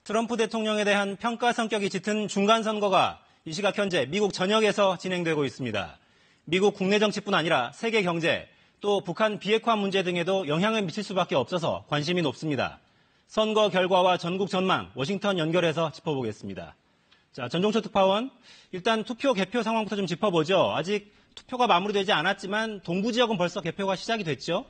트럼프 대통령에 대한 평가 성격이 짙은 중간선거가 이 시각 현재 미국 전역에서 진행되고 있습니다. 미국 국내 정치뿐 아니라 세계 경제, 또 북한 비핵화 문제 등에도 영향을 미칠 수밖에 없어서 관심이 높습니다. 선거 결과와 전국 전망, 워싱턴 연결해서 짚어보겠습니다. 자, 전종철 특파원, 일단 투표 개표 상황부터 좀 짚어보죠. 아직 투표가 마무리되지 않았지만 동부 지역은 벌써 개표가 시작이 됐죠?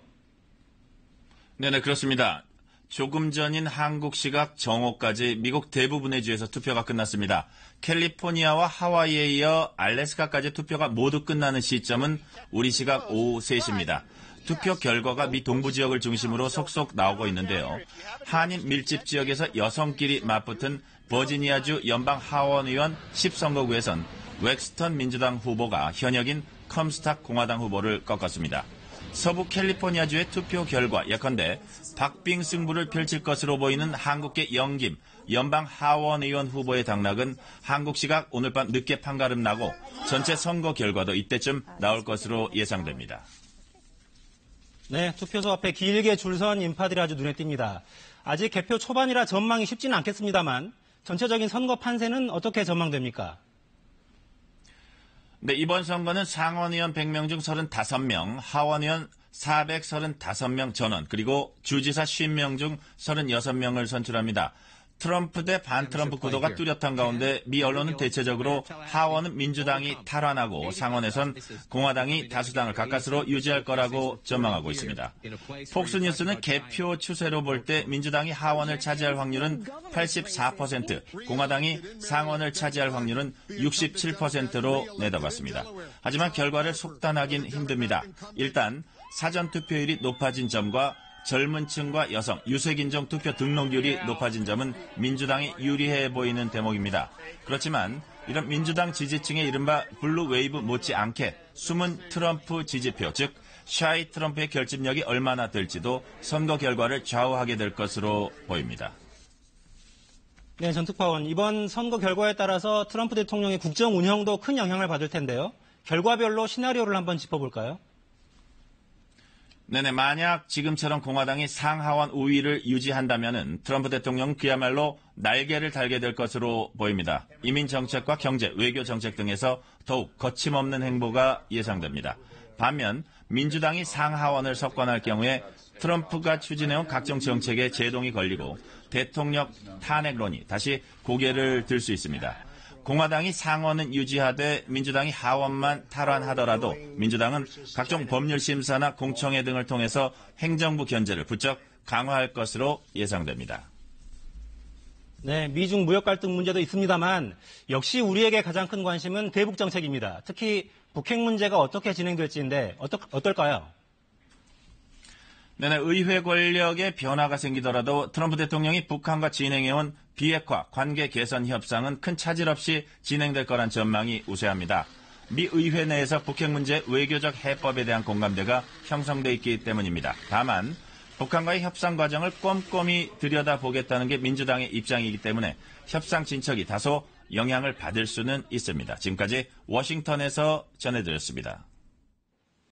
네네, 그렇습니다. 조금 전인 한국 시각 정오까지 미국 대부분의 주에서 투표가 끝났습니다. 캘리포니아와 하와이에 이어 알래스카까지 투표가 모두 끝나는 시점은 우리 시각 오후 3시입니다. 투표 결과가 미 동부 지역을 중심으로 속속 나오고 있는데요. 한인 밀집 지역에서 여성끼리 맞붙은 버지니아주 연방 하원의원 10선거구에선 웩스턴 민주당 후보가 현역인 컴스탁 공화당 후보를 꺾었습니다. 서부 캘리포니아주의 투표 결과 예컨대 박빙 승부를 펼칠 것으로 보이는 한국계 영김 연방 하원의원 후보의 당락은 한국 시각 오늘 밤 늦게 판가름 나고 전체 선거 결과도 이때쯤 나올 것으로 예상됩니다. 네, 투표소 앞에 길게 줄선 인파들이 아주 눈에 띕니다. 아직 개표 초반이라 전망이 쉽지는 않겠습니다만 전체적인 선거 판세는 어떻게 전망됩니까? 네, 이번 선거는 상원의원 100명 중 35명, 하원의원 435명 전원, 그리고 주지사 50명 중 36명을 선출합니다. 트럼프 대 반트럼프 구도가 뚜렷한 가운데 미 언론은 대체적으로 하원은 민주당이 탈환하고 상원에선 공화당이 다수당을 가까스로 유지할 거라고 전망하고 있습니다. 폭스뉴스는 개표 추세로 볼 때 민주당이 하원을 차지할 확률은 84%, 공화당이 상원을 차지할 확률은 67%로 내다봤습니다. 하지만 결과를 속단하긴 힘듭니다. 일단 사전투표율이 높아진 점과 젊은 층과 여성, 유색인종 투표 등록률이 높아진 점은 민주당이 유리해 보이는 대목입니다. 그렇지만 이런 민주당 지지층의 이른바 블루 웨이브 못지않게 숨은 트럼프 지지표, 즉 샤이 트럼프의 결집력이 얼마나 될지도 선거 결과를 좌우하게 될 것으로 보입니다. 네, 전 특파원, 이번 선거 결과에 따라서 트럼프 대통령의 국정 운영도 큰 영향을 받을 텐데요. 결과별로 시나리오를 한번 짚어볼까요? 네네, 만약 지금처럼 공화당이 상하원 우위를 유지한다면은 트럼프 대통령은 그야말로 날개를 달게 될 것으로 보입니다. 이민 정책과 경제, 외교 정책 등에서 더욱 거침없는 행보가 예상됩니다. 반면 민주당이 상하원을 석권할 경우에 트럼프가 추진해온 각종 정책에 제동이 걸리고 대통령 탄핵론이 다시 고개를 들 수 있습니다. 공화당이 상원은 유지하되 민주당이 하원만 탈환하더라도 민주당은 각종 법률 심사나 공청회 등을 통해서 행정부 견제를 부쩍 강화할 것으로 예상됩니다. 네, 미중 무역 갈등 문제도 있습니다만 역시 우리에게 가장 큰 관심은 대북 정책입니다. 특히 북핵 문제가 어떻게 진행될지인데 어떨까요? 네네, 의회 권력에 변화가 생기더라도 트럼프 대통령이 북한과 진행해온 비핵화, 관계 개선 협상은 큰 차질 없이 진행될 거란 전망이 우세합니다. 미 의회 내에서 북핵 문제 외교적 해법에 대한 공감대가 형성돼 있기 때문입니다. 다만 북한과의 협상 과정을 꼼꼼히 들여다보겠다는 게 민주당의 입장이기 때문에 협상 진척이 다소 영향을 받을 수는 있습니다. 지금까지 워싱턴에서 전해드렸습니다.